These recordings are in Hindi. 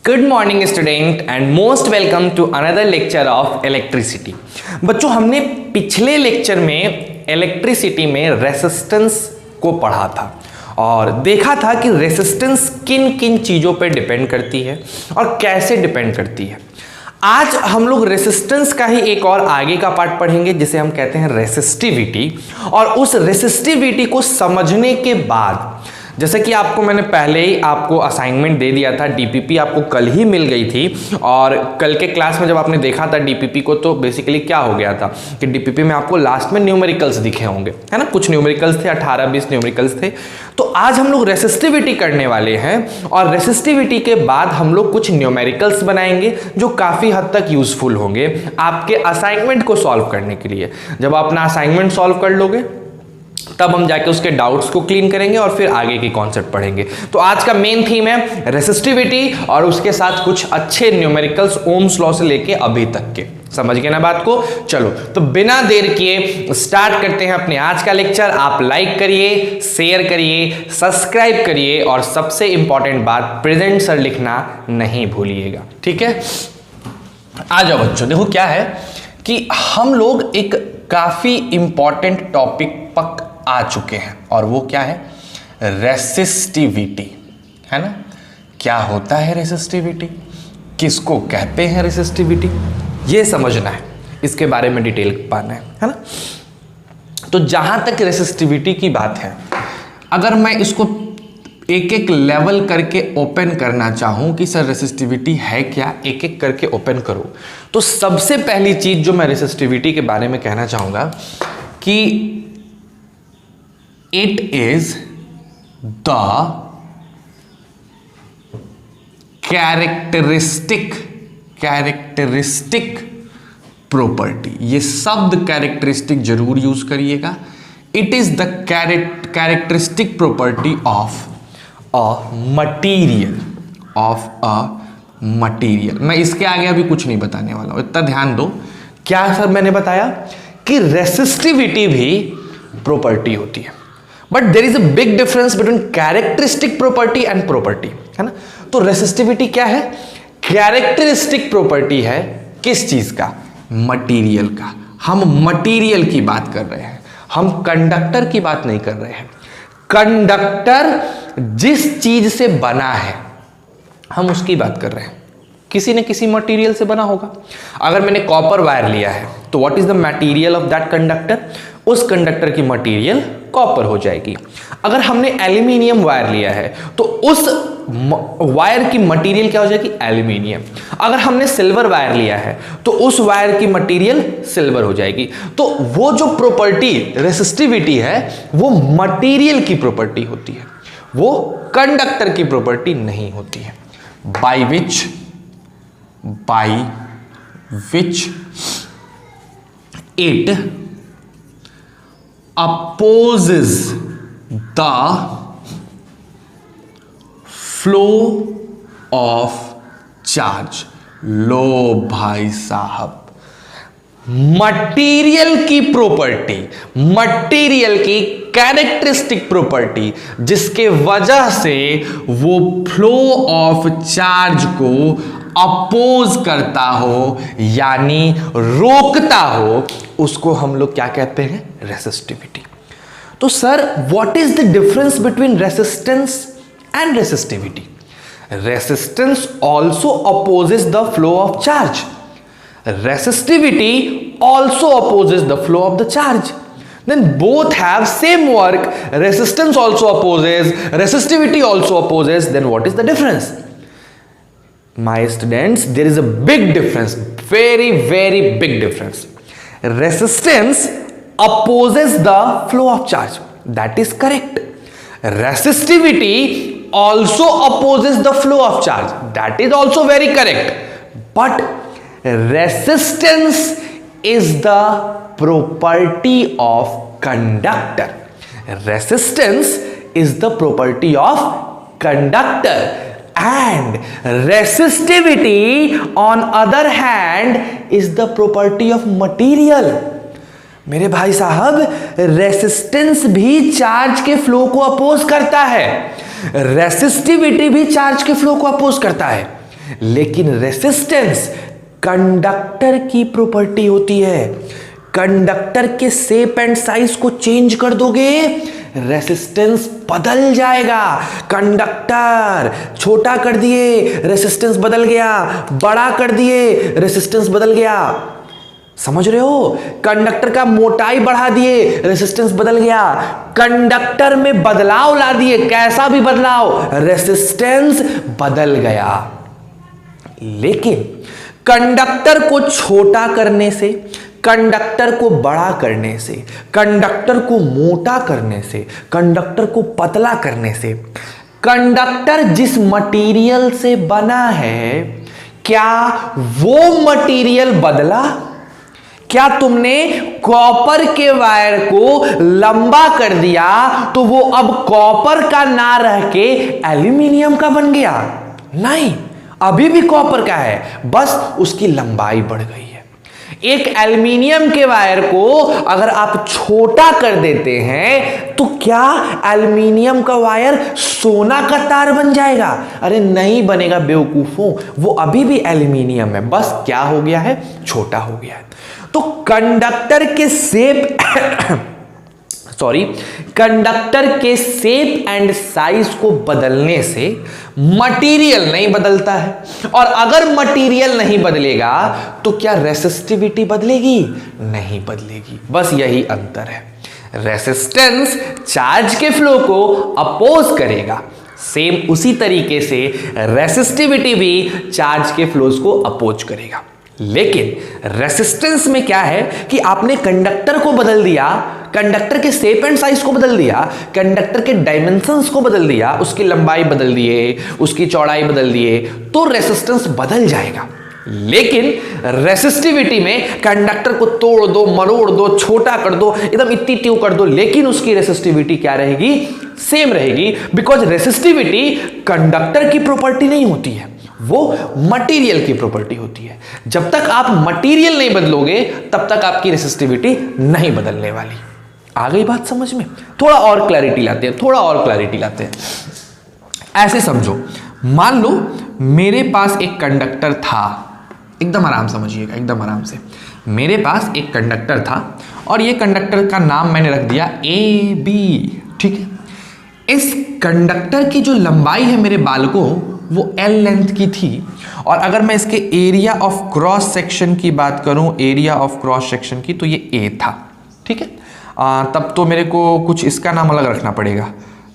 Good morning student and most welcome to another lecture of electricity. बच्चों, हमने पिछले लेक्चर में इलेक्ट्रिसिटी में रेसिस्टेंस को पढ़ा था और देखा था कि रेसिस्टेंस किन किन चीज़ों पर डिपेंड करती है और कैसे डिपेंड करती है। आज हम लोग रेसिस्टेंस का ही एक और आगे का पार्ट पढ़ेंगे जिसे हम कहते हैं रेसिस्टिविटी। और उस रेसिस्टिविटी को समझने के बाद, जैसे कि आपको मैंने पहले ही आपको असाइनमेंट दे दिया था, डीपीपी आपको कल ही मिल गई थी और कल के क्लास में जब आपने देखा था डीपीपी को तो बेसिकली क्या हो गया था कि डीपीपी में आपको लास्ट में न्यूमेरिकल्स दिखे होंगे, है ना। कुछ न्यूमेरिकल्स थे, 18-20 न्यूमेरिकल्स थे। तो आज हम लोग रेसिस्टिविटी करने वाले हैं और रेसिस्टिविटी के बाद हम लोग कुछ न्यूमेरिकल्स बनाएंगे जो काफ़ी हद तक यूजफुल होंगे आपके असाइनमेंट को सॉल्व करने के लिए। जब आप अपना असाइनमेंट सॉल्व कर लोगे तब हम जाके उसके डाउट्स को क्लीन करेंगे और फिर आगे की कॉन्सेप्ट पढ़ेंगे। तो आज का मेन थीम है रेसिस्टिविटी और उसके साथ कुछ अच्छे न्यूमेरिकल्स ओम्स लॉ से लेके अभी तक के। समझ गए ना बात को? चलो तो बिना देर किए स्टार्ट करते हैं अपने आज का लेक्चर। आप लाइक करिए, शेयर करिए, सब्सक्राइब करिए और सबसे इंपॉर्टेंट बात, प्रेजेंट सर लिखना नहीं भूलिएगा, ठीक है। आ जाओ बच्चों, देखो क्या है कि हम लोग एक काफी इंपॉर्टेंट टॉपिक पक आ चुके हैं और वो क्या है? रेसिस्टिविटी, है ना। क्या होता है रेसिस्टिविटी, किसको कहते हैं रेसिस्टिविटी, ये समझना है, इसके बारे में डिटेल पाना है ना। तो जहां तक रेसिस्टिविटी की बात है, अगर मैं इसको एक एक लेवल करके ओपन करना चाहूं कि सर रेसिस्टिविटी है क्या, एक एक करके ओपन करो, तो सबसे पहली चीज जो मैं रेसिस्टिविटी के बारे में कहना चाहूंगा कि it is the characteristic property. ये शब्द कैरेक्टरिस्टिक जरूर यूज करिएगा। It is the characteristic property of a material. मैं इसके आगे अभी कुछ नहीं बताने वाला हूं, इतना ध्यान दो। क्या सर मैंने बताया कि रेसिस्टिविटी भी प्रॉपर्टी होती है, but there is a big difference between characteristic property and property, है ना। तो रेसिस्टिविटी क्या है? कैरेक्टरिस्टिक प्रॉपर्टी है किस चीज का? मटीरियल का। हम मटीरियल की बात कर रहे हैं, हम कंडक्टर की बात नहीं कर रहे हैं। कंडक्टर जिस चीज से बना है हम उसकी बात कर रहे हैं। किसी न किसी मटेरियल से बना होगा। अगर मैंने कॉपर वायर लिया है तो what is the material of that conductor? उस कंडक्टर की मटेरियल कॉपर हो जाएगी। अगर हमने एल्यूमिनियम वायर लिया है तो उस वायर की मटेरियल क्या हो जाएगी? एल्यूमिनियम। अगर हमने सिल्वर वायर लिया है तो उस वायर की मटेरियल सिल्वर हो जाएगी। तो वो जो प्रॉपर्टी रेसिस्टिविटी है वो मटेरियल की प्रॉपर्टी होती है, वो कंडक्टर की प्रॉपर्टी नहीं होती है। By which it opposes the flow of charge। लो भाई साहब, मटेरियल की प्रॉपर्टी, मटेरियल की कैरेक्टरिस्टिक प्रॉपर्टी जिसके वजह से वो फ्लो ऑफ चार्ज को अपोज करता हो यानी रोकता हो, उसको हम लोग क्या कहते हैं? रेसिस्टिविटी। तो sir what is the difference between resistance and resistivity? Resistance also opposes the flow of charge, resistivity also opposes the flow of the charge. Then both have same work. Resistance also opposes, resistivity also opposes. Then what is the difference? My students, there is a big difference, very very big difference. Resistance opposes the flow of charge, that is correct. Resistivity also opposes the flow of charge, that is also very correct. But resistance is the property of conductor. Resistance is the property of conductor and resistivity on other hand is the property of material. मेरे भाई साहब, रेसिस्टेंस भी चार्ज के फ्लो को अपोज करता है, रेसिस्टिविटी भी चार्ज के फ्लो को अपोज करता है। लेकिन रेसिस्टेंस कंडक्टर की प्रॉपर्टी होती है। कंडक्टर के शेप एंड साइज को चेंज कर दोगे, रेसिस्टेंस बदल जाएगा। कंडक्टर छोटा कर दिए, रेसिस्टेंस बदल गया, बड़ा कर दिए, रेसिस्टेंस बदल गया। समझ रहे हो? कंडक्टर का मोटाई बढ़ा दिए, रेसिस्टेंस बदल गया। कंडक्टर में बदलाव ला दिए, कैसा भी बदलाव, रेसिस्टेंस बदल गया। लेकिन कंडक्टर को छोटा करने से, कंडक्टर को बड़ा करने से, कंडक्टर को मोटा करने से, कंडक्टर को पतला करने से, कंडक्टर जिस मटेरियल से बना है, क्या वो मटेरियल बदला? क्या तुमने कॉपर के वायर को लंबा कर दिया तो वो अब कॉपर का ना रह के एल्यूमिनियम का बन गया? नहीं, अभी भी कॉपर का है, बस उसकी लंबाई बढ़ गई है। एक एल्यूमिनियम के वायर को अगर आप छोटा कर देते हैं तो क्या एल्यूमिनियम का वायर सोना का तार बन जाएगा? अरे नहीं बनेगा बेवकूफों, वो अभी भी एल्यूमिनियम है, बस क्या हो गया है, छोटा हो गया है। तो कंडक्टर के शेप कंडक्टर के शेप एंड साइज को बदलने से मटेरियल नहीं बदलता है। और अगर मटेरियल नहीं बदलेगा तो क्या रेसिस्टिविटी बदलेगी? नहीं बदलेगी। बस यही अंतर है। रेसिस्टेंस चार्ज के फ्लो को अपोज करेगा, सेम उसी तरीके से रेसिस्टिविटी भी चार्ज के फ्लोज को अपोज करेगा। लेकिन रेसिस्टेंस में क्या है कि आपने कंडक्टर को बदल दिया, कंडक्टर के शेप एंड साइज को बदल दिया, कंडक्टर के डायमेंशंस को बदल दिया, उसकी लंबाई बदल दिए, उसकी चौड़ाई बदल दिए, तो रेसिस्टेंस बदल जाएगा। लेकिन रेसिस्टिविटी में कंडक्टर को तोड़ दो, मरोड़ दो, छोटा कर दो, एकदम इतनी ट्यू कर दो, लेकिन उसकी रेसिस्टिविटी क्या रहेगी? सेम रहेगी। बिकॉज रेसिस्टिविटी कंडक्टर की प्रॉपर्टी नहीं होती है, वो मटेरियल की प्रॉपर्टी होती है। जब तक आप मटेरियल नहीं बदलोगे तब तक आपकी रेसिस्टिविटी नहीं बदलने वाली। आ गई बात समझ में? थोड़ा और क्लैरिटी लाते हैं। ऐसे समझो, मान लो मेरे पास एक कंडक्टर था, एकदम आराम समझिएगा, एकदम आराम से। मेरे पास एक कंडक्टर था और ये कंडक्टर का नाम मैंने रख दिया AB, ठीक है। इस कंडक्टर की जो लंबाई है मेरे बालकों, वो L लेंथ की थी। और अगर मैं इसके एरिया ऑफ क्रॉस सेक्शन की बात करूं, एरिया ऑफ क्रॉस सेक्शन की, तो ये A था, ठीक है। तब तो मेरे को कुछ इसका नाम अलग रखना पड़ेगा,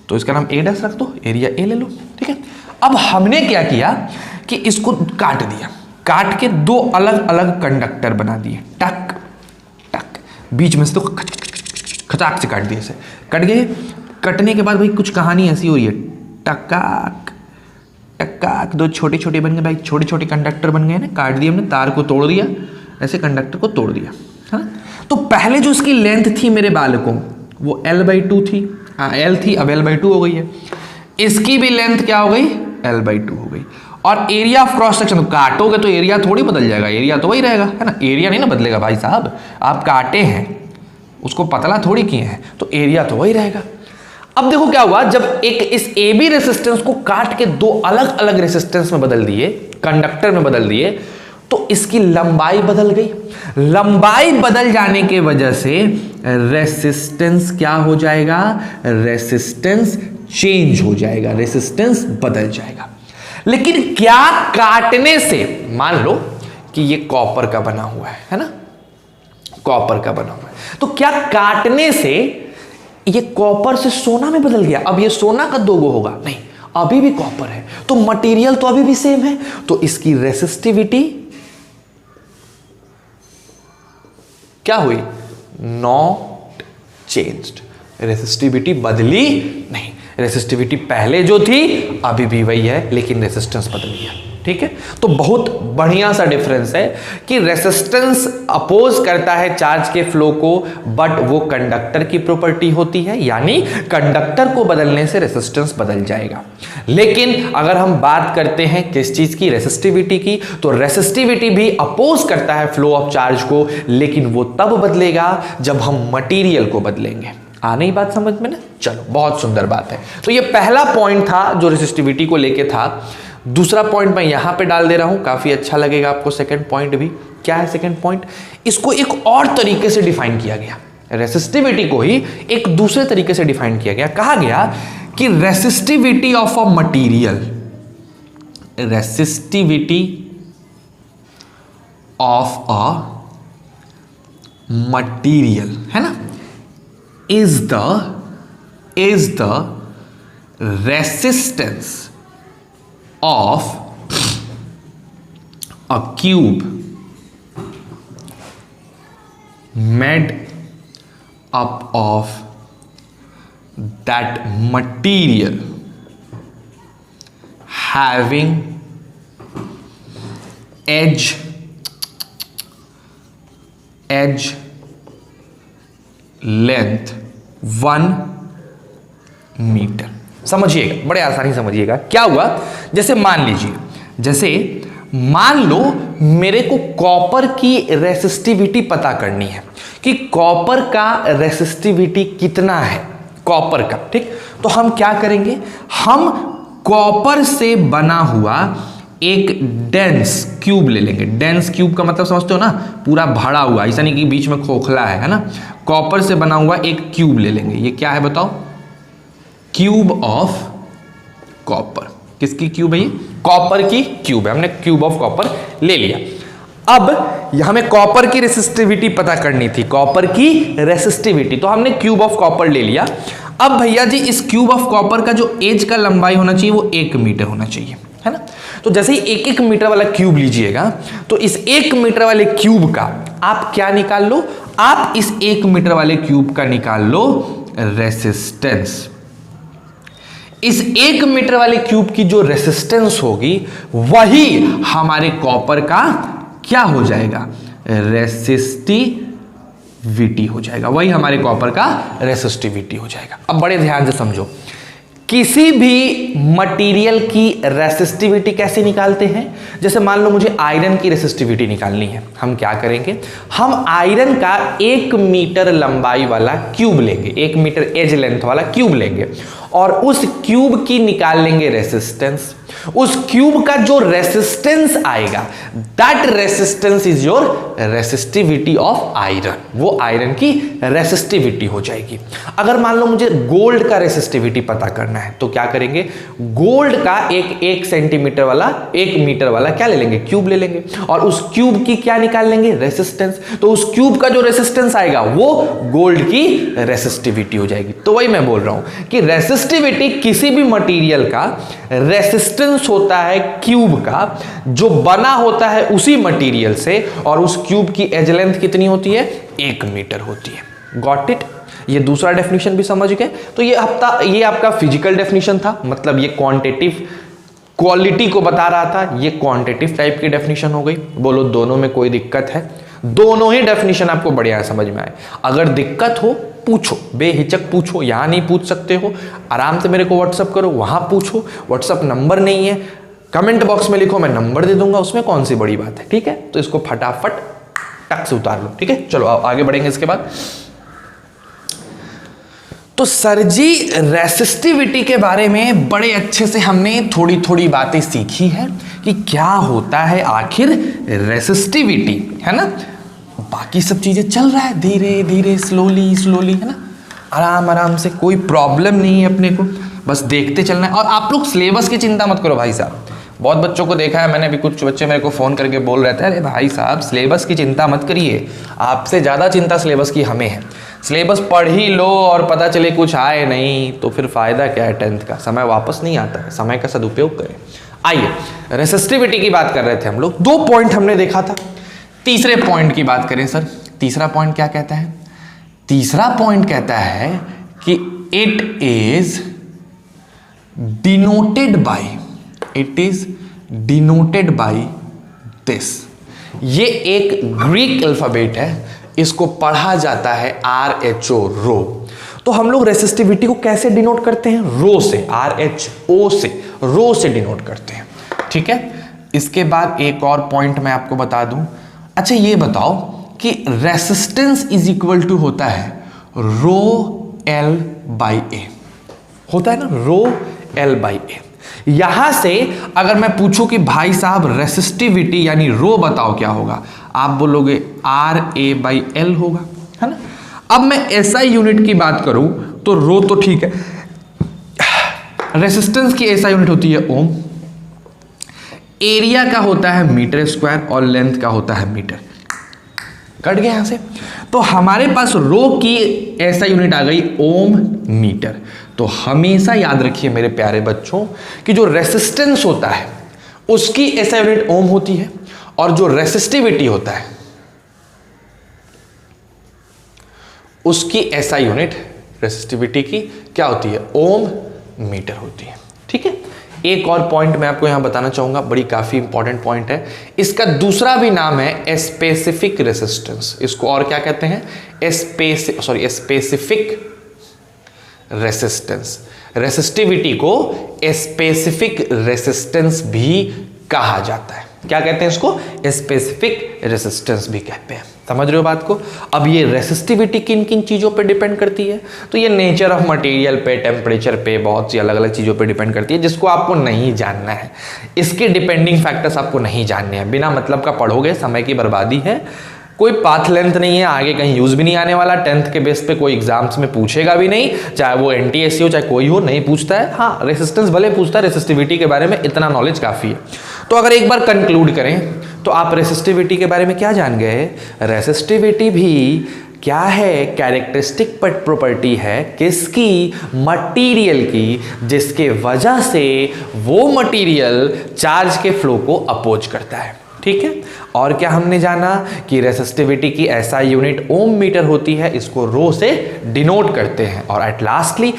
तो इसका नाम A' रख दो, एरिया A ले लो, ठीक है। अब हमने क्या किया कि इसको काट दिया, काट के दो अलग अलग कंडक्टर बना दिए, टक टक, बीच में से तो खचाक से काट दिए, ऐसे कट गए। कटने के बाद भाई कुछ कहानी ऐसी हो रही है, टकाक टकाक, दो छोटे छोटे बन गए भाई, छोटे छोटे कंडक्टर बन गए ना, काट दिए हमने, तार को तोड़ दिया, ऐसे कंडक्टर को तोड़ दिया, है ना। तो पहले जो इसकी लेंथ थी मेरे बालकों, वो L/2 थी, L थी, अब L/2 हो गई है। इसकी भी लेंथ क्या हो गई? L/2 हो गई। और एरिया ऑफ क्रॉस सेक्शन, काटोगे तो एरिया थोड़ी बदल जाएगा, एरिया तो वही रहेगा, है ना। एरिया नहीं ना बदलेगा भाई साहब, आप काटे हैं, उसको पतला थोड़ी किए हैं, तो एरिया तो वही रहेगा। अब देखो क्या हुआ, जब एक इस AB रेसिस्टेंस को काट के दो अलग अलग रेसिस्टेंस में बदल दिए, कंडक्टर में बदल दिए, तो इसकी लंबाई बदल गई। लंबाई बदल जाने के वजह से रेसिस्टेंस क्या हो जाएगा? रेसिस्टेंस चेंज हो जाएगा, रेसिस्टेंस बदल जाएगा। लेकिन क्या काटने से, मान लो कि ये कॉपर का बना हुआ है ना, कॉपर का बना हुआ है, तो क्या काटने से ये कॉपर से सोना में बदल गया? अब ये सोना का 2 गो होगा? नहीं, अभी भी कॉपर है, तो मटेरियल तो अभी भी सेम है, तो इसकी रेसिस्टिविटी क्या हुई? Not changed. रेसिस्टिविटी बदली नहीं, रेसिस्टिविटी पहले जो थी अभी भी वही है, लेकिन रेसिस्टेंस बदल गया, ठीक है। तो बहुत बढ़िया सा डिफरेंस है कि रेसिस्टेंस अपोज करता है चार्ज के फ्लो को, बट वो कंडक्टर की प्रॉपर्टी होती है, यानी कंडक्टर को बदलने से रेसिस्टेंस बदल जाएगा। लेकिन अगर हम बात करते हैं किस चीज की? रेसिस्टिविटी की, तो रेसिस्टिविटी भी अपोज करता है फ्लो ऑफ चार्ज को, लेकिन वो तब बदलेगा जब हम मटीरियल को बदलेंगे। आ नहीं बात समझ में ना? चलो, बहुत सुंदर बात है। तो ये पहला पॉइंट था जो रेसिस्टिविटी को लेके था। दूसरा पॉइंट मैं यहां पे डाल दे रहा हूं, काफी अच्छा लगेगा आपको सेकंड पॉइंट भी। क्या है सेकंड पॉइंट? इसको एक और तरीके से डिफाइन किया गया, रेसिस्टिविटी को ही एक दूसरे तरीके से डिफाइन किया गया। कहा गया कि resistivity of a material, resistivity of a material, है ना, is the resistance of a cube made up of that material having edge length 1 metre. समझिएगा, बड़े आसानी समझिएगा। क्या हुआ, जैसे मान लीजिए, जैसे मान लो मेरे को कॉपर की रेसिस्टिविटी पता करनी है कि कॉपर का रेसिस्टिविटी कितना है, कॉपर का, ठीक। तो हम क्या करेंगे, हम कॉपर से बना हुआ एक डेंस क्यूब ले लेंगे। डेंस क्यूब का मतलब समझते हो ना, पूरा भरा हुआ, ऐसा नहीं कि बीच में खोखला है ना। कॉपर से बना हुआ एक क्यूब ले लेंगे। ये क्या है बताओ? Cube of copper. किसकी क्यूब है ये? कॉपर की क्यूब है। हमने क्यूब ऑफ कॉपर ले लिया। अब हमें कॉपर की रेसिस्टिविटी पता करनी थी, कॉपर की रेसिस्टिविटी, तो हमने क्यूब ऑफ कॉपर ले लिया। अब भैया जी इस क्यूब ऑफ कॉपर का जो एज का लंबाई होना चाहिए वो 1 मीटर होना चाहिए, है ना। तो जैसे ही 1-1 मीटर वाला क्यूब लीजिएगा, तो इस 1 मीटर वाले क्यूब का आप क्या निकाल लो, आप इस 1 मीटर वाले क्यूब का निकाल लो रेसिस्टेंस। इस 1 मीटर वाले क्यूब की जो रेसिस्टेंस होगी वही हमारे कॉपर का क्या हो जाएगा, रेसिस्टिविटी हो जाएगा। वही हमारे कॉपर का रेसिस्टिविटी हो जाएगा। अब बड़े ध्यान से समझो, किसी भी मटेरियल की रेसिस्टिविटी कैसे निकालते हैं? जैसे मान लो मुझे आयरन की रेसिस्टिविटी निकालनी है, हम क्या करेंगे, हम आयरन का 1 मीटर लंबाई वाला क्यूब लेंगे, 1 मीटर एज लेंथ वाला क्यूब लेंगे और उस क्यूब की निकाल लेंगे रेसिस्टेंस। उस क्यूब का जो रेसिस्टेंस आएगा, that resistance is your resistivity of iron, वो आयरन की रेसिस्टिविटी हो जाएगी। अगर मान लो मुझे गोल्ड का रेसिस्टिविटी पता करना है, तो क्या करेंगे, गोल्ड का 1 सेंटीमीटर वाला, 1 मीटर वाला क्या ले लेंगे, क्यूब ले लेंगे और उस क्यूब की क्या निकाल लेंगे, रेसिस्टेंस। तो उस क्यूब का जो रेसिस्टेंस आएगा वो गोल्ड की रेसिस्टिविटी हो जाएगी। तो वही मैं बोल रहा हूं कि रेसिस्टिविटी किसी भी मटेरियल का रेसिस्टेंस होता है क्यूब का, जो बना होता है उसी मटेरियल से, और उस क्यूब की एज लेंथ कितनी होती है, 1 मीटर होती है। Got it? ये दूसरा डेफिनेशन भी समझ गए। तो ये आपका फिजिकल डेफिनेशन था, मतलब ये क्वांटिटेटिव क्वालिटी को बता रहा था, ये क्वांटिटेटिव टाइप की डेफिनेशन हो गई। बोलो दोनों में कोई दिक्कत है? दोनों ही डेफिनेशन आपको बढ़िया समझ में आए। अगर दिक्कत हो पूछो, बेहिचक पूछो, यहां नहीं पूछ सकते हो आराम से मेरे को व्हाट्सअप करो, वहां पूछो। व्हाट्सअप नंबर नहीं है, कमेंट बॉक्स में लिखो, मैं नंबर दे दूंगा, उसमें कौन सी बड़ी बात है, ठीक है। तो इसको फटाफट टक से उतार लो, ठीक है। चलो आगे बढ़ेंगे इसके बाद। तो सर जी रेसिस्टिविटी के बारे में बड़े अच्छे से हमने थोड़ी थोड़ी बातें सीखी है कि क्या होता है आखिर रेसिस्टिविटी, है ना। बाकी सब चीजें चल रहा है धीरे धीरे, स्लोली स्लोली, है ना, आराम आराम से, कोई प्रॉब्लम नहीं है अपने को, बस देखते चलना है। और आप लोग सिलेबस की चिंता मत करो भाई साहब। बहुत बच्चों को देखा है मैंने, भी कुछ बच्चे मेरे को फ़ोन करके बोल रहे थे, अरे भाई साहब सिलेबस की चिंता मत करिए, आपसे ज़्यादा चिंता सिलेबस की हमें है। सिलेबस पढ़ ही लो और पता चले कुछ आए नहीं तो फिर फ़ायदा क्या है 10th का, समय वापस नहीं आता है, समय का सदुपयोग करें। आइए रेसिस्टिविटी की बात कर रहे थे हम लोग, 2 पॉइंट हमने देखा था। तीसरे पॉइंट की बात करें सर, तीसरा पॉइंट क्या कहता है? तीसरा पॉइंट कहता है कि it is denoted by this. ये एक ग्रीक अल्फाबेट है, इसको पढ़ा जाता है RHO, रो। तो हम लोग रेसिस्टिविटी को कैसे डिनोट करते हैं? रो से, RHO से, रो से डिनोट करते हैं, ठीक है। इसके बाद एक और पॉइंट मैं आपको बता दूं। अच्छा ये बताओ कि रेसिस्टेंस इज इक्वल टू होता है रो L/A, होता है ना, रो L/A। यहां से अगर मैं पूछूं कि भाई साहब रेसिस्टिविटी यानी रो बताओ क्या होगा, आप बोलोगे RA/L होगा, है ना। अब मैं SI यूनिट की बात करूं तो रो तो ठीक है, रेसिस्टेंस की SI यूनिट होती है ओम, एरिया का होता है मीटर स्क्वायर और लेंथ का होता है मीटर। कट गया यहां से। तो हमारे पास रो की SI यूनिट आ गई ओम मीटर। तो हमेशा याद रखिए मेरे प्यारे बच्चों कि जो रेसिस्टेंस होता है उसकी SI यूनिट ओम होती है और जो रेसिस्टिविटी होता है उसकी SI यूनिट रेसिस्टिविटी की क्या होती है, ओम मीटर होती है। ठीक है। एक और पॉइंट मैं आपको यहां बताना चाहूंगा, बड़ी काफी इंपॉर्टेंट पॉइंट है। इसका दूसरा भी नाम है स्पेसिफिक रेसिस्टेंस। इसको और क्या कहते हैं, स्पेसिफिक रेसिस्टेंस। रेसिस्टिविटी को स्पेसिफिक रेसिस्टेंस भी कहा जाता है। क्या कहते हैं इसको, स्पेसिफिक रेसिस्टेंस भी कहते हैं। समझ रहे हो बात को। अब ये रेसिस्टिविटी किन किन चीजों पे डिपेंड करती है, तो ये नेचर ऑफ मटेरियल पे, टेम्परेचर पे, बहुत सी अलग अलग चीजों पे डिपेंड करती है, जिसको आपको नहीं जानना है। इसके डिपेंडिंग फैक्टर्स आपको नहीं जानने हैं, बिना मतलब का पढ़ोगे समय की बर्बादी है। कोई पाथ लेंथ नहीं है, आगे कहीं यूज भी नहीं आने वाला, 10th के बेस पे कोई एग्जाम्स में पूछेगा भी नहीं, चाहे वो NTSC हो चाहे कोई हो, नहीं पूछता है। हाँ, रेसिस्टेंस भले पूछता है, रेसिस्टिविटी के बारे में इतना नॉलेज काफी है। तो अगर एक बार कंक्लूड करें तो आप रेसिस्टिविटी के बारे में क्या जान गए, रेसिस्टिविटी भी क्या है, कैरेक्टरिस्टिक प्रॉपर्टी है किसकी, मटेरियल की, जिसके वजह से वो मटेरियल चार्ज के फ्लो को अपोज करता है। ठीक है। और क्या हमने जाना कि रेसिस्टिविटी की SI यूनिट ओम मीटर होती है, इसको रो से डिनोट करते हैं। और एट लास्टली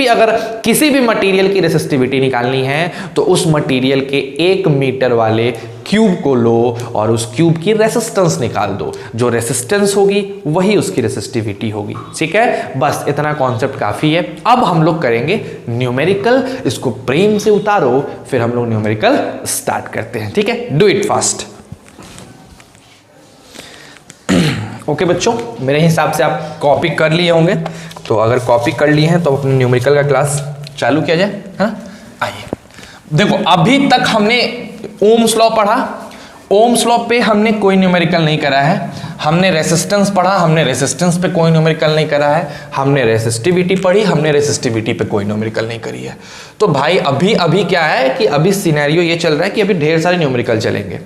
अगर किसी भी मटेरियल की रेसिस्टिविटी निकालनी है तो उस मटेरियल के 1 मीटर वाले क्यूब को लो और उस क्यूब की रेसिस्टेंस निकाल दो। जो रेसिस्टेंस होगी वही उसकी रेसिस्टिविटी होगी। ठीक है, बस इतना कॉन्सेप्ट काफी है। अब हम लोग करेंगे न्यूमेरिकल, इसको प्रेम से उतारो, फिर हम लोग न्यूमेरिकल स्टार्ट करते हैं। ठीक है, डू इट फास्ट। ओके बच्चों, मेरे हिसाब से आप कॉपी कर लिए होंगे, तो अगर कॉपी कर लिए हैं तो अपने न्यूमेरिकल का क्लास चालू किया जाए। हाँ, आइए। देखो, अभी तक हमने ओम्स लॉ पढ़ा, ओम्स लॉ पे हमने कोई न्यूमेरिकल नहीं करा है। हमने रेसिस्टेंस पढ़ा, हमने रेसिस्टेंस पे कोई न्यूमेरिकल नहीं करा है। हमने रेसिस्टिविटी पढ़ी, हमने रेसिस्टिविटी पे कोई न्यूमेरिकल नहीं करी है। तो भाई अभी क्या है कि अभी सिनेरियो ये चल रहा है कि अभी ढेर सारे न्यूमेरिकल चलेंगे।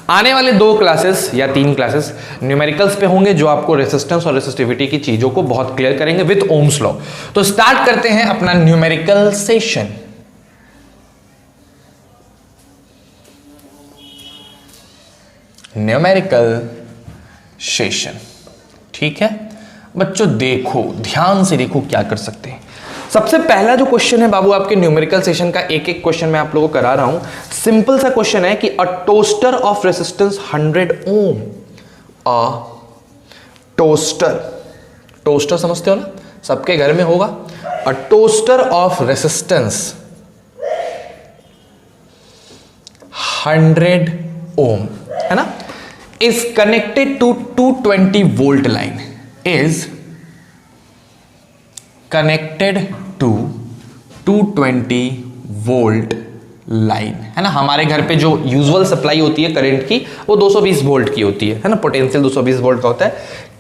आने वाले 2 क्लासेस या 3 क्लासेस न्यूमेरिकल्स पे होंगे, जो आपको रेसिस्टेंस और रेसिस्टिविटी की चीजों को बहुत क्लियर करेंगे विद ओम्स लॉ। तो स्टार्ट करते हैं अपना न्यूमेरिकल सेशन। Numerical session. ठीक है बच्चों, देखो ध्यान से देखो क्या कर सकते हैं। सबसे पहला जो क्वेश्चन है बाबू आपके न्यूमेरिकल सेशन का, एक एक क्वेश्चन मैं आप लोगों को करा रहा हूं। सिंपल सा क्वेश्चन है कि a toaster of resistance 100 ohm, a toaster समझते हो ना, सबके घर में होगा। A toaster of resistance 100 ohm, है ना, is connected to 220 volt line, is connected to 220 volt line, है ना। हमारे घर पे जो यूजुअल सप्लाई होती है करंट की वो 220 वोल्ट की होती है ना, पोटेंशियल 220 वोल्ट का होता है।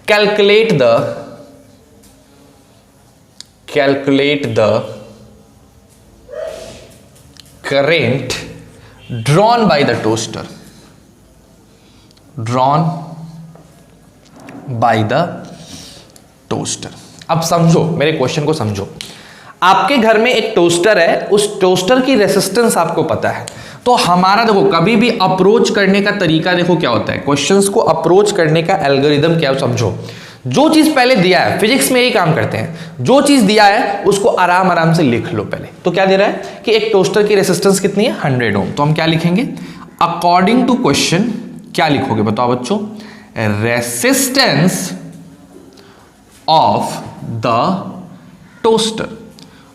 Calculate the current drawn by the toaster, drawn by the toaster. अब समझो, मेरे क्वेश्चन को समझो। आपके घर में एक टोस्टर है, उस टोस्टर की रेसिस्टेंस आपको पता है। तो हमारा देखो कभी भी अप्रोच करने का तरीका देखो क्या होता है, क्वेश्चंस को अप्रोच करने का एल्गोरिदम क्या समझो। जो चीज पहले दिया है, फिजिक्स में यही काम करते हैं, जो चीज दिया है उसको आराम आराम से लिख लो पहले। तो क्या दे रहा है कि एक टोस्टर की रेसिस्टेंस कितनी है, 100 ओम। तो हम क्या लिखेंगे, अकॉर्डिंग टू क्वेश्चन क्या लिखोगे बताओ बच्चों, रेसिस्टेंस ऑफ द टोस्टर।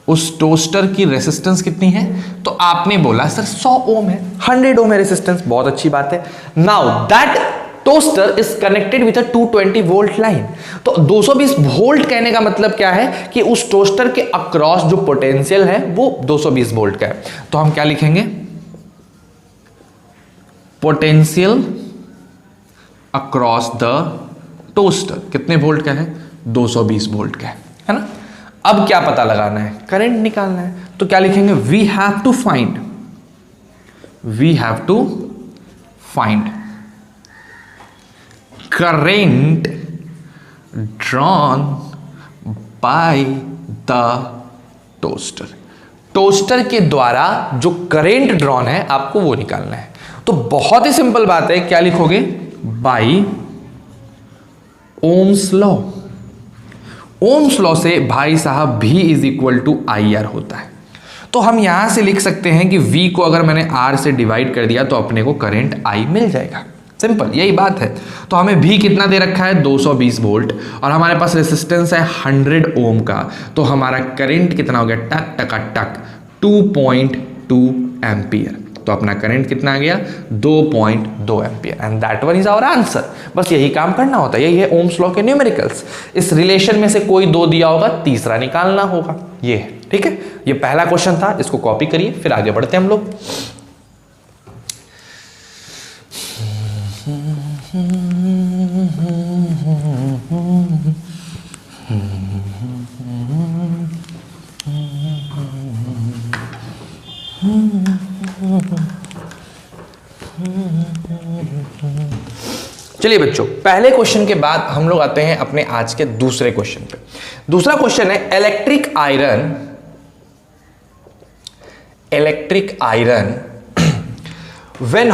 उस टोस्टर की रेसिस्टेंस कितनी है, तो आपने बोला सर 100 ओम है, 100 ओम है रेसिस्टेंस, बहुत अच्छी बात है। Now that toaster is connected with a 220 volt line. तो 220 वोल्ट कहने का मतलब क्या है कि उस टोस्टर के अक्रॉस जो पोटेंशियल है वो 220 वोल्ट का है। तो हम क्या लिखेंगे, पोटेंशियल अक्रॉस द टोस्टर कितने वोल्ट का है, 220 वोल्ट का है ना। अब क्या पता लगाना है, करंट निकालना है। तो क्या लिखेंगे, we have to find current drawn by the toaster। Toaster के द्वारा जो करंट ड्रॉन है आपको वो निकालना है। तो बहुत ही सिंपल बात है, क्या लिखोगे, by Ohm's law. Ohm's law से भाई साहब V is equal to IR होता है। तो हम यहां से लिख सकते हैं कि V को अगर मैंने R से डिवाइड कर दिया तो अपने को करंट I मिल जाएगा। सिंपल यही बात है। तो हमें भी कितना दे रखा है, 220 वोल्ट, और हमारे पास रेसिस्टेंस है 100 ओम का। तो हमारा करंट कितना हो गया, टक टका टक 2.2 एम्पियर। तो अपना करंट कितना आ गया, 2.2 ampere, and that one is our answer. बस यही काम करना होता है, यही है ओम्स लॉ के न्यूमेरिकल्स। इस रिलेशन में से कोई दो दिया होगा, तीसरा निकालना होगा, ये है, ठीक है। ये पहला क्वेश्चन था, इसको कॉपी करिए, फिर आगे बढ़ते हैं हम लोग। चलिए बच्चों, पहले क्वेश्चन के बाद हम लोग आते हैं अपने आज के दूसरे क्वेश्चन पे। दूसरा क्वेश्चन है electric iron when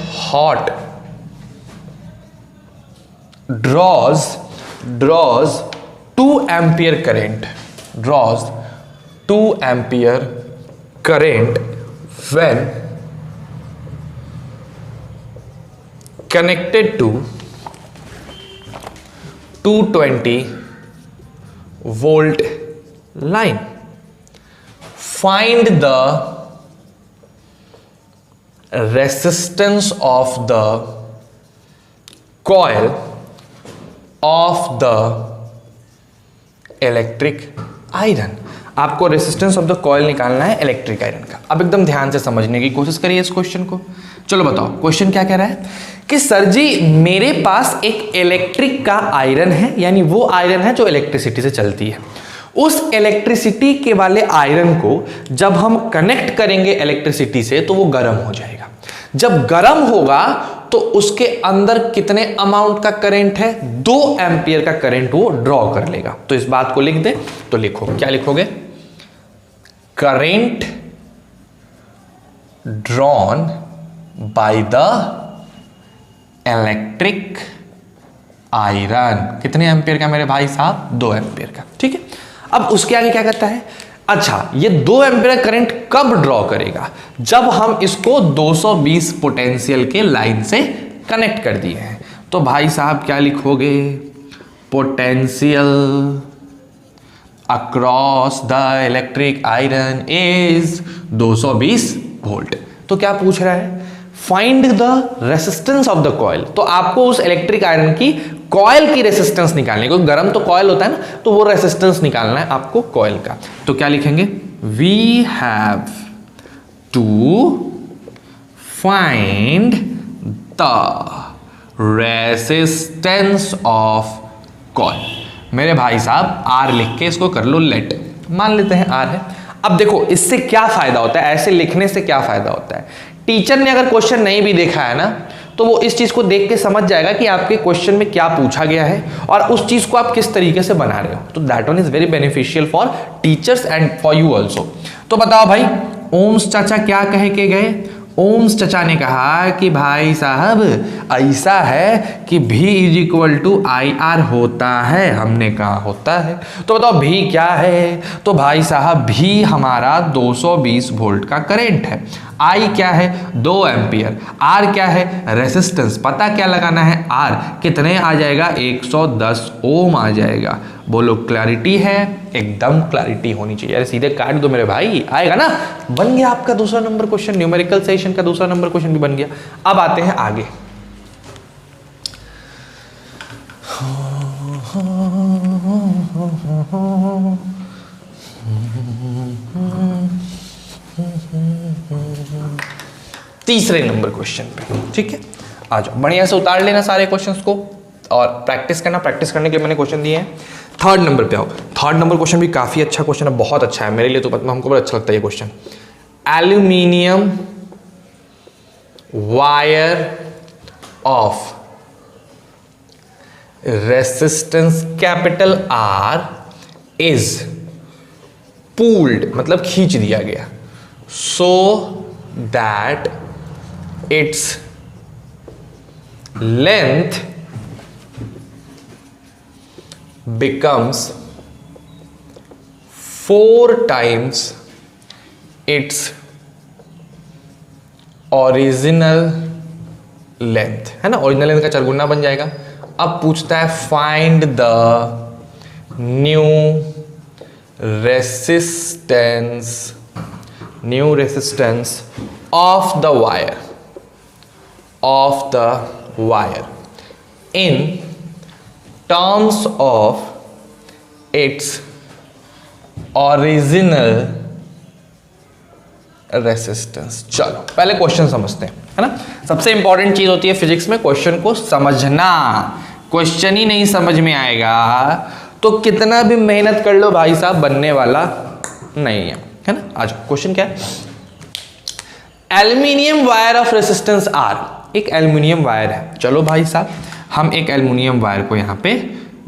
hot draws 2 ampere current, when connected to 220 volt line. Find the resistance of the coil of the electric iron। आपको रेसिस्टेंस ऑफ द कॉइल निकालना है इलेक्ट्रिक आयरन का। अब एकदम ध्यान से समझने की कोशिश करिए इस क्वेश्चन को। चलो बताओ, क्वेश्चन क्या कह रहा है कि सर जी मेरे पास एक इलेक्ट्रिक का आयरन है, यानी वो आयरन है जो इलेक्ट्रिसिटी से चलती है। उस इलेक्ट्रिसिटी के वाले आयरन को जब हम कनेक्ट करेंगे इलेक्ट्रिसिटी से तो वो गर्म हो जाएगा। जब गर्म होगा तो उसके अंदर कितने अमाउंट का करंट है, 2 एम्पियर का करंट वो ड्रॉ कर लेगा। तो इस बात को लिख दे, तो लिखो, क्या लिखोगे, current drawn by the electric iron. कितने एम्पियर का मेरे भाई साहब, 2 एम्पियर का, ठीक है। अब उसके आगे क्या करता है, अच्छा ये 2 एम्पियर करंट कब ड्रॉ करेगा, जब हम इसको 220 पोटेंशियल के लाइन से कनेक्ट कर दिए हैं। तो भाई साहब क्या लिखोगे, potential across the electric iron is 220 volt. तो क्या पूछ रहा है, find the resistance of the coil. तो आपको उस इलेक्ट्रिक आयरन की कॉइल की रेसिस्टेंस निकालनी है, क्योंकि गर्म तो कॉइल होता है ना, तो वो रेसिस्टेंस निकालना है आपको कॉइल का। तो क्या लिखेंगे, we have to find the resistance of coil. मेरे भाई साहब आर लिख के इसको कर लो लेट, मान लेते हैं आर है। अब देखो इससे क्या फायदा होता है, ऐसे लिखने से क्या फायदा होता है, टीचर ने अगर क्वेश्चन नहीं भी देखा है ना तो वो इस चीज को देख के समझ जाएगा कि आपके क्वेश्चन में क्या पूछा गया है और उस चीज को आप किस तरीके से बना रहे हो। तो that one is very beneficial for teachers and for you also. तो बताओ भाई, ओम्स चाचा क्या कह के गए, ओम्स चचा ने कहा कि भाई साहब ऐसा है कि V is equal to IR होता है। हमने कहा होता है, तो बताओ V क्या है। तो भाई साहब V हमारा 220 वोल्ट का करंट है, I क्या है 2 एम्पियर, R क्या है रेसिस्टेंस, पता क्या लगाना है R कितने आ जाएगा 110 ओम आ जाएगा, बोलो क्लैरिटी है? एकदम क्लैरिटी होनी चाहिए। अरे सीधे काट दो मेरे भाई, आएगा ना। बन गया आपका दूसरा नंबर क्वेश्चन, न्यूमेरिकल सेशन का दूसरा नंबर क्वेश्चन भी बन गया। अब आते हैं आगे। तीसरे नंबर क्वेश्चन पे, ठीक है, आ जाओ। बढ़िया से उतार लेना सारे क्वेश्चंस को और प्रैक्टिस करना। प्रैक्टिस करने के लिए मैंने क्वेश्चन दिए हैं। थर्ड नंबर पे आओ। थर्ड नंबर क्वेश्चन भी काफी अच्छा क्वेश्चन है, बहुत अच्छा है मेरे लिए तो, हमको बड़ा अच्छा लगता है ये question. Aluminium wire of resistance capital R is pooled, मतलब खींच दिया गया, so that its length becomes 4 times its original length, है ना। ओरिजिनल लेंथ का 4 गुना बन जाएगा। अब पूछता है find the new resistance of the wire in terms of its original resistance. चलो पहले क्वेश्चन समझते हैं, है ना। सबसे इंपॉर्टेंट चीज होती है फिजिक्स में क्वेश्चन को समझना। क्वेश्चन ही नहीं समझ में आएगा तो कितना भी मेहनत कर लो भाई साहब, बनने वाला नहीं है ना। आज क्वेश्चन क्या है? Aluminium wire of resistance R, एक एल्यूमिनियम वायर है। चलो भाई साहब हम एक एल्यूमिनियम वायर को यहां पे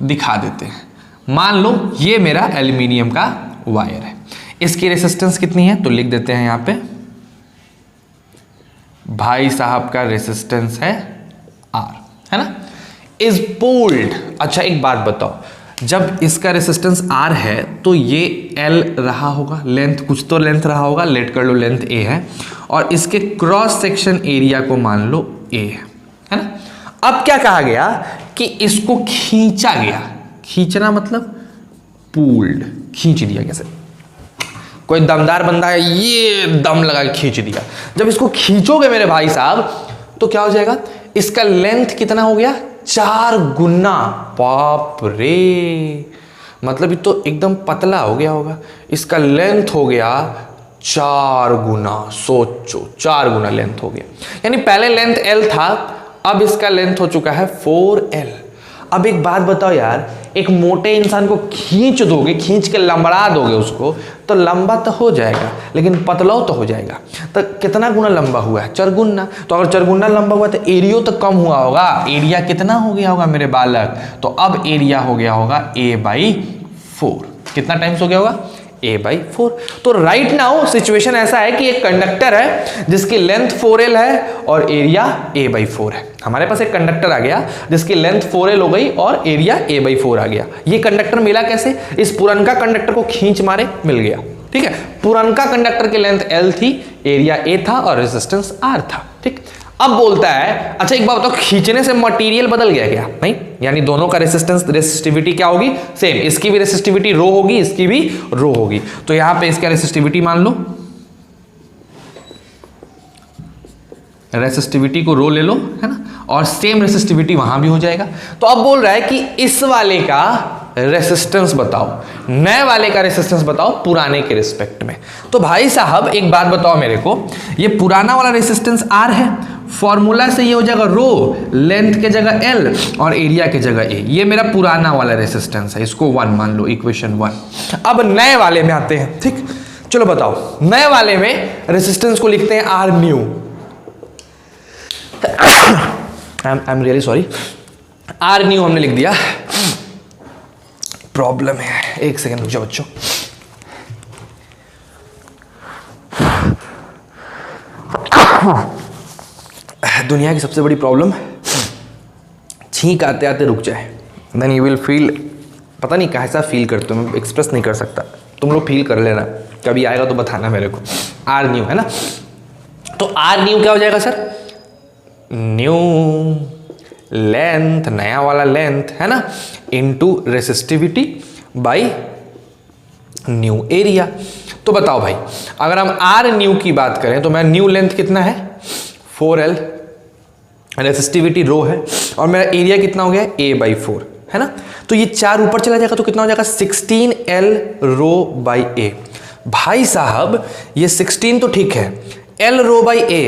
दिखा देते हैं। मान लो ये मेरा एल्यूमिनियम का वायर है, इसकी रेसिस्टेंस कितनी है तो लिख देते हैं यहां पे, भाई साहब का रेसिस्टेंस है आर, है ना। Is pulled. अच्छा एक बात बताओ, जब इसका रेसिस्टेंस आर है तो ये एल रहा होगा, लेंथ कुछ तो लेंथ रहा होगा, लेट कर लो लेंथ ए है, और इसके क्रॉस सेक्शन एरिया को मान लो ए है ना। अब क्या कहा गया कि इसको खींचा गया, खींचना मतलब पूल्ड, खींच दिया। कैसे? कोई दमदार बंदा है, ये दम लगा के खींच दिया। जब इसको खींचोगे मेरे भाई साहब तो क्या हो जाएगा, इसका लेंथ कितना हो गया, 4 गुना। बाप रे, मतलब ये तो एकदम पतला हो गया होगा, इसका लेंथ हो गया 4 गुना। सोचो 4 गुना लेंथ हो गया, यानी पहले लेंथ एल था, अब इसका लेंथ हो चुका है 4L। अब एक बात बताओ यार, एक मोटे इंसान को खींच दोगे, खींच के लंबड़ा दोगे उसको, तो लंबा तो हो जाएगा लेकिन पतला तो हो जाएगा। तो कितना गुना लंबा हुआ है, 4 गुना। तो अगर 4 गुना लंबा हुआ तो एरिया तो कम हुआ होगा, एरिया कितना हो गया होगा मेरे बालक, तो अब एरिया हो गया होगा A/4। कितना टाइम्स हो गया होगा, A/4। तो राइट नाउ सिचुएशन ऐसा है कि एक कंडक्टर है जिसकी लेंथ 4L है और एरिया A/4 है। हमारे पास एक कंडक्टर आ गया जिसकी लेंथ 4L हो गई और एरिया A/4 आ गया। ये कंडक्टर मिला कैसे, इस पुरनका कंडक्टर को खींच मारे मिल गया, ठीक है। पुरनका कंडक्टर की लेंथ L थी, एरिया A था और रेजिस्टेंस R था, ठीक। अब बोलता है अच्छा एक बात बताओ, खींचने से मटेरियल बदल गया क्या? नहीं, यानी दोनों का रेसिस्टिविटी क्या होगी, सेम। इसकी भी रेसिस्टिविटी रो होगी, इसकी भी रो होगी। तो यहां पे इसका रेसिस्टिविटी मान लो, रेसिस्टिविटी को रो ले लो, है ना, और सेम रेसिस्टिविटी वहां भी हो जाएगा। तो अब बोल रहा है कि इस वाले का रेसिस्टेंस बताओ, नए वाले का रेसिस्टेंस बताओ पुराने के रिस्पेक्ट में। तो भाई साहब एक बात बताओ मेरे को, ये पुराना वाला रेसिस्टेंस R है, फॉर्मूला से ये हो जाएगा रो, लेंथ के जगह L और एरिया के जगह A। ये मेरा पुराना वाला रेसिस्टेंस है, इसको 1 मान लो, इक्वेशन 1। अब नए वाले में आते हैं, ठीक। चलो बताओ, नए वाले में रेसिस्टेंस को लिखते हैं R new. I am really sorry, R new हमने लिख दिया, प्रॉब्लम है। एक सेकेंड रुक जाओ बच्चों। दुनिया की सबसे बड़ी प्रॉब्लम, छींक आते आते रुक जाए, देन यू विल फील, पता नहीं कैसा फील करते हो, मैं एक्सप्रेस नहीं कर सकता, तुम लोग फील कर लेना, कभी आएगा तो बताना मेरे को। R न्यू है ना, तो R न्यू क्या हो जाएगा सर, न्यू लेंथ, नया वाला लेंथ है ना, into resistivity. By new area. तो बताओ भाई, अगर हम आर न्यू की बात करें तो मेरा न्यू लेंथ कितना है 4L, रेसिस्टिविटी रो है, और मेरा एरिया कितना हो गया A/4 है ना। तो ये 4 ऊपर चला जाएगा तो कितना हो जाएगा 16L रो बाई A। भाई साहब ये 16 तो ठीक है, L rho by A,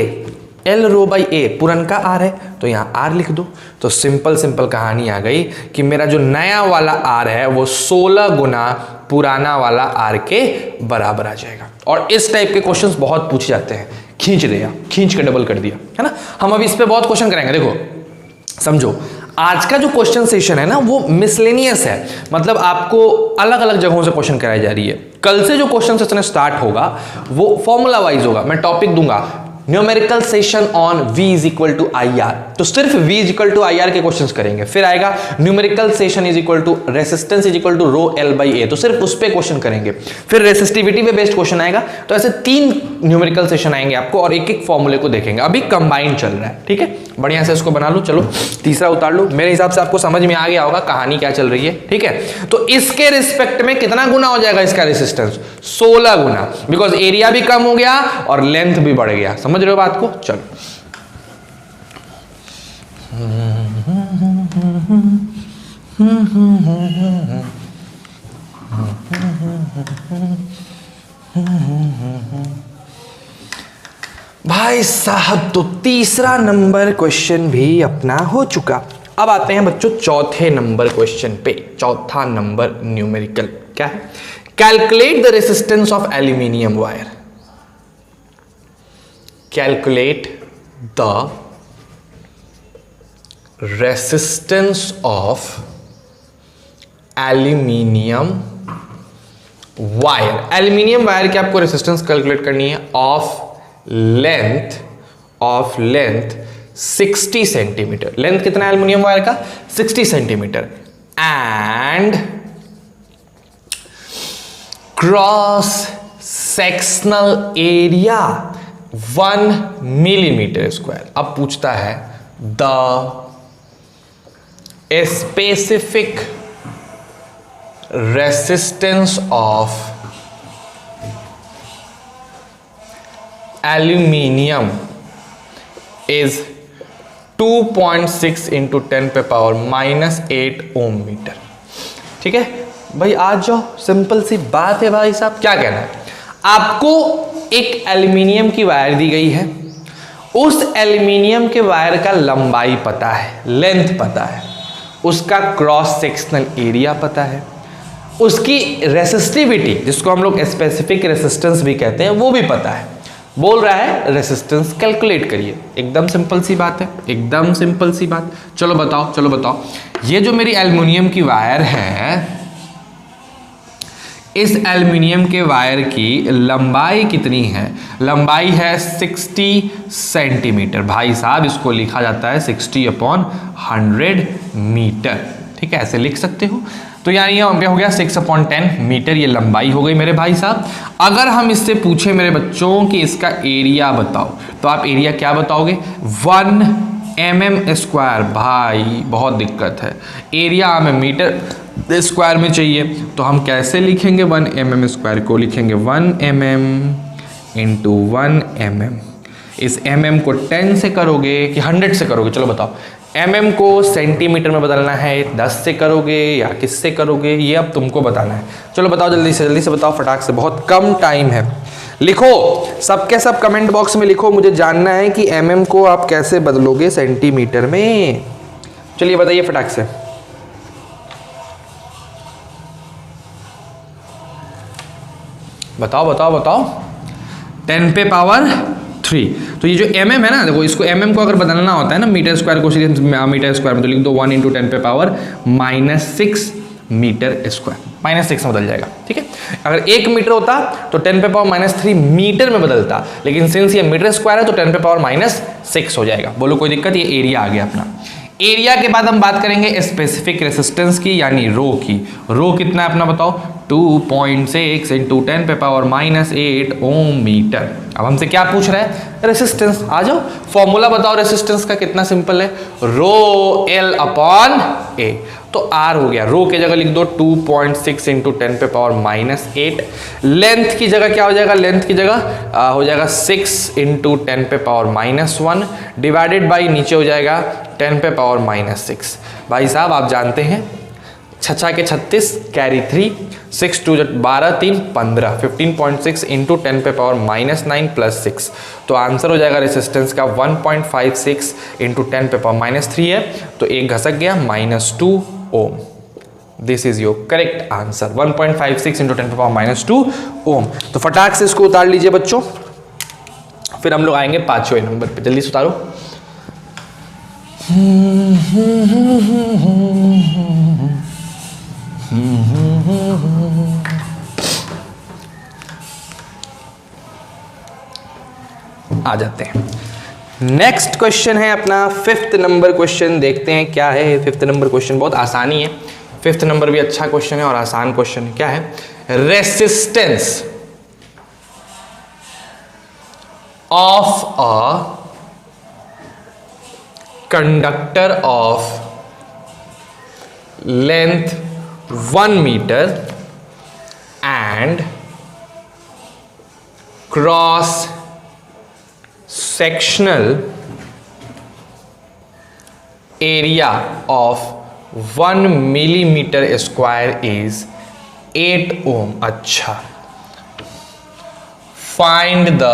L rho by A पुरन का R है तो यहाँ R लिख दो। तो सिंपल कहानी आ गई कि मेरा जो नया वाला R है वो 16 गुना पुराना वाला R के बराबर आ जाएगा। और इस टाइप के क्वेश्चंस बहुत पूछे जाते हैं, खींच दिया, खींच के डबल कर दिया, है ना। हम अभी इस पे बहुत क्वेश्चन करेंगे। देखो समझो, आज का जो क्वेश्चन सेशन है ना वो मिसलेनियस है, मतलब आपको अलग अलग जगहों से क्वेश्चन कराई जा रही है। कल से जो क्वेश्चन सेशन स्टार्ट होगा वो फॉर्मूला वाइज होगा। मैं टॉपिक दूंगा numerical session on V is equal to IR, तो सिर्फ V is equal to IR के क्वेश्चंस करेंगे। फिर आएगा numerical session is equal to resistance is equal to rho L by A, तो सिर्फ उस पे क्वेश्चन करेंगे। फिर रेसिस्टिविटी पे बेस्ड क्वेश्चन आएगा। तो ऐसे 3 न्यूमेरिकल सेशन आएंगे आपको और एक एक फॉर्मूले को देखेंगे। अभी कंबाइन चल रहा है, ठीक है, बढ़िया से इसको बना लो। चलो तीसरा उतार लो। मेरे हिसाब से आपको समझ में आ गया होगा कहानी क्या चल रही है, ठीक है। तो इसके रिस्पेक्ट में कितना गुना हो जाएगा इसका रेसिस्टेंस 16 गुना, बिकॉज एरिया भी कम हो गया और लेंथ भी बढ़ गया। समझ रहे हो बात को। चलो भाई साहब, तो तीसरा नंबर क्वेश्चन भी अपना हो चुका। अब आते हैं बच्चों चौथे नंबर क्वेश्चन पे। चौथा नंबर न्यूमेरिकल क्या है? Calculate the resistance of aluminium wire. Calculate the resistance of aluminium wire. Aluminium wire की आपको रेसिस्टेंस कैलकुलेट करनी है ऑफ लेंथ 60 सेंटीमीटर। लेंथ कितना है एल्यूमिनियम वायर का? 60 centimetre. And cross sectional area 1 millimetre square. अब पूछता है the specific resistance of aluminium is 2.6 into 10 पे पावर -8 ओम मीटर। ठीक है भाई, आज जाओ, सिंपल सी बात है भाई साहब। क्या कहना है आपको? एक एल्यूमिनियम की वायर दी गई है, उस एल्यूमिनियम के वायर का लंबाई पता है, लेंथ पता है, उसका क्रॉस सेक्शनल एरिया पता है, उसकी रेसिस्टिविटी जिसको हम लोग स्पेसिफिक रेसिस्टेंस भी कहते हैं वो भी पता है। बोल रहा है रेसिस्टेंस कैलकुलेट करिए। एकदम सिंपल सी बात है, एकदम सिंपल सी बात। चलो बताओ, ये जो मेरी एल्युमिनियम की वायर है, इस एल्युमिनियम के वायर की लंबाई कितनी है? लंबाई है 60 सेंटीमीटर। भाई साहब इसको लिखा जाता है 60/100 मीटर। ठीक है, ऐसे लिख सकते हो। तो यानी ये हो गया 6/10 मीटर, ये लंबाई हो गई मेरे भाई साहब। अगर हम इससे पूछे मेरे बच्चों कि इसका एरिया बताओ, तो आप एरिया क्या बताओगे? 1 mm स्क्वायर। भाई बहुत दिक्कत है, एरिया हमें मीटर स्क्वायर में चाहिए, तो हम कैसे लिखेंगे? 1 mm स्क्वायर को लिखेंगे 1 mm इंटू 1 mm। इस mm को 10 से करोगे कि 100 से करोगे? चलो बताओ, mm को सेंटीमीटर में बदलना है, 10 से करोगे या किससे करोगे, ये अब तुमको बताना है। चलो बताओ, जल्दी से बताओ, फटाक से, बहुत कम टाइम है। लिखो, सबके सब कमेंट बॉक्स में लिखो, मुझे जानना है कि mm को आप कैसे बदलोगे सेंटीमीटर में। चलिए बताइए फटाक से। बताओ। 10 पे पावर 3। तो ये जो mm है ना, देखो इसको mm को अगर बदलना होता है ना मीटर स्क्वायर को, मीटर स्क्वायर में तो लिख दो 1 इंटू 10 पे पावर -6 मीटर स्क्वायर। -6 में बदल जाएगा। ठीक है, अगर 1 मीटर होता तो 10 पे पावर -3 मीटर में बदलता, लेकिन सिंस ये मीटर स्क्वायर है तो 10 पे पावर -6 हो जाएगा। बोलो कोई दिक्कत? ये एरिया आ गया अपना। एरिया के बाद हम बात करेंगे स्पेसिफिक रेसिस्टेंस की, यानी रो की। रो कितना है अपना बताओ? 2.6 इंटू 10 पे पावर -8 ओम मीटर। अब हमसे क्या पूछ रहा है? रेसिस्टेंस। आ जाओ, फॉर्मूला बताओ रेसिस्टेंस का। कितना सिंपल है, रो L/A। तो तो r हो गया, रो की जगह लिख दो 2.6 इंटू 10 पे पावर -8। लेंथ की जगह क्या हो जाएगा, लेंथ की जगह हो जाएगा 6 इंटू 10 पे पावर -1 डिवाइडेड बाई नीचे हो जाएगा 10 पे पावर -6। भाई साहब आप जानते हैं 6 के 36 कैरी 3, 6 2 12 3 15, 15.6 इंटू 10 पे पावर -9 प्लस 6। तो आंसर हो जाएगा रेसिस्टेंस का 1.56 इंटू 10 पे पावर -3 है, तो एक घसक गया -2 ohm. This is your correct answer, 1.56 into 10 पे पावर -2 ओम। तो फटाक से इसको उतार लीजिए बच्चों, फिर हम लोग आएंगे 5वें नंबर पे। जल्दी से उतारो। आ जाते हैं, नेक्स्ट क्वेश्चन है अपना 5th नंबर क्वेश्चन। देखते हैं क्या है 5th नंबर क्वेश्चन। बहुत आसानी है, 5th नंबर भी अच्छा क्वेश्चन है और आसान क्वेश्चन है। क्या है, resistance of a conductor of length 1 metre and cross sectional area of 1 millimeter square is 8 ohm। अच्छा, फाइंड द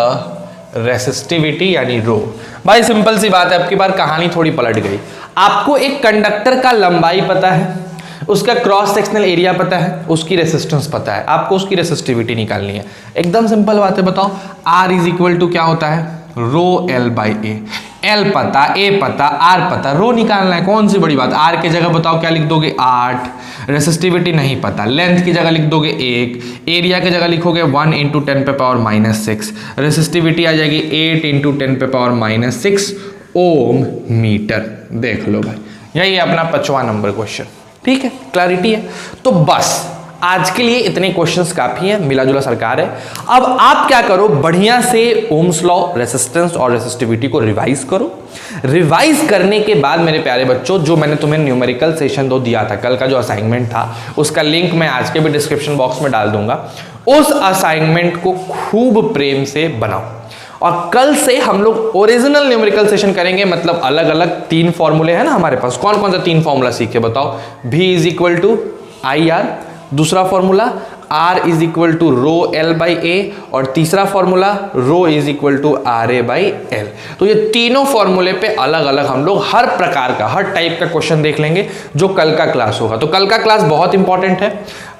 रेसिस्टिविटी यानी रो। भाई सिंपल सी बात है, आपकी बार कहानी थोड़ी पलट गई। आपको एक कंडक्टर का लंबाई पता है, उसका क्रॉस सेक्शनल एरिया पता है, उसकी रेसिस्टेंस पता है, आपको उसकी रेसिस्टिविटी निकालनी है। एकदम सिंपल बात है। बताओ R इज इक्वल टू क्या होता है, रो L बाई ए। L पता, A पता, R पता, रो निकालना है, कौन सी बड़ी बात। R की जगह बताओ क्या लिख दोगे 8, रेसिस्टिविटी नहीं पता, लेंथ की जगह लिख दोगे 1, एरिया की जगह लिखोगे 1 इंटू 10 पे पावर -6, रेसिस्टिविटी आ जाएगी 8 इंटू 10 पे पावर -6 ओम मीटर। देख लो भाई, यही है अपना 5वां नंबर क्वेश्चन। ठीक है, क्लैरिटी है। तो बस आज के लिए इतने क्वेश्चंस काफी हैं, मिला जुला सरकार है। अब आप क्या करो, बढ़िया से ओम्स लॉ, रेसिस्टेंस और रेसिस्टिविटी को रिवाइज करो। रिवाइज करने के बाद मेरे प्यारे बच्चों, जो मैंने तुम्हें न्यूमेरिकल सेशन 2 दिया था, कल का जो असाइनमेंट था, उसका लिंक मैं आज के भी डिस्क्रिप्शन बॉक्स में डाल दूंगा। उस असाइनमेंट को खूब प्रेम से बनाओ और कल से हम लोग ओरिजिनल न्यूमेरिकल सेशन करेंगे। मतलब अलग अलग 3 फॉर्मूले हैं ना हमारे पास। कौन कौन सा 3 फॉर्मूला सीखे बताओ। V is equal to I R, दूसरा formula R is equal to rho L by A, और तीसरा formula rho is equal to RA by L। तो ये तीनों फॉर्मूले पे अलग अलग हम लोग हर प्रकार का, हर टाइप का क्वेश्चन देख लेंगे जो कल का क्लास होगा। तो कल का क्लास बहुत इंपॉर्टेंट है।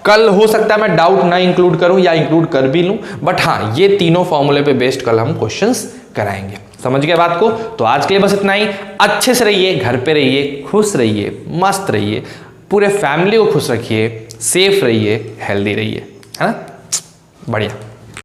कल हो सकता है मैं डाउट ना इंक्लूड करूं या इंक्लूड कर भी लूं, बट हाँ, ये तीनों फॉर्मूले पे बेस्ड कल हम क्वेश्चंस कराएंगे। समझ गए बात को। तो आज के लिए बस इतना ही। अच्छे से रहिए, घर पे रहिए, खुश रहिए, मस्त रहिए, पूरे फैमिली को खुश रखिए, सेफ रहिए, हेल्दी रहिए, है ना। बढ़िया।